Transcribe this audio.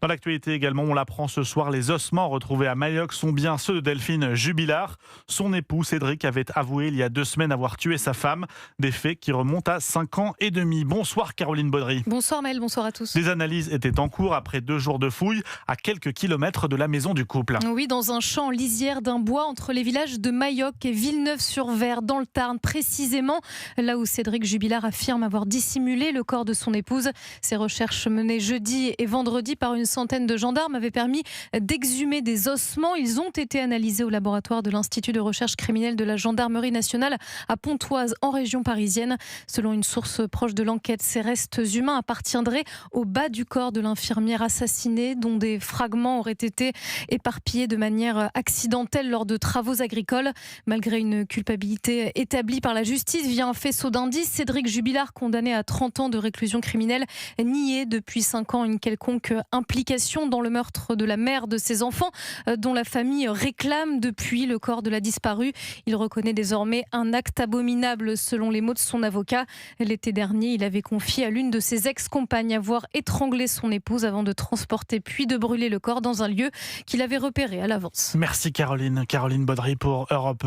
Dans l'actualité également, on l'apprend ce soir, les ossements retrouvés à Mayotte sont bien ceux de Delphine Jubilard. Son époux Cédric avait avoué il y a 2 semaines avoir tué sa femme. Des faits qui remontent à 5 ans et demi. Bonsoir Caroline Baudry. Bonsoir Maël, bonsoir à tous. Des analyses étaient en cours après 2 jours de fouilles à quelques kilomètres de la maison du couple. Oui, dans un champ en lisière d'un bois entre les villages de Mayotte et Villeneuve-sur-Ver, dans le Tarn, précisément là où Cédric Jubilard affirme avoir dissimulé le corps de son épouse. Ces recherches menées jeudi et vendredi par une centaine de gendarmes avaient permis d'exhumer des ossements. Ils ont été analysés au laboratoire de l'Institut de recherche criminelle de la gendarmerie nationale à Pontoise, en région parisienne. Selon une source proche de l'enquête, ces restes humains appartiendraient au bas du corps de l'infirmière assassinée, dont des fragments auraient été éparpillés de manière accidentelle lors de travaux agricoles. Malgré une culpabilité établie par la justice via un faisceau d'indices, Cédric Jubilard, condamné à 30 ans de réclusion criminelle, niait depuis 5 ans une quelconque implication dans le meurtre de la mère de ses enfants, dont la famille réclame depuis le corps de la disparue. Il reconnaît désormais un acte abominable selon les mots de son avocat. L'été dernier, il avait confié à l'une de ses ex-compagnes avoir étranglé son épouse avant de transporter puis de brûler le corps dans un lieu qu'il avait repéré à l'avance. Merci Caroline Baudry pour Europe 1.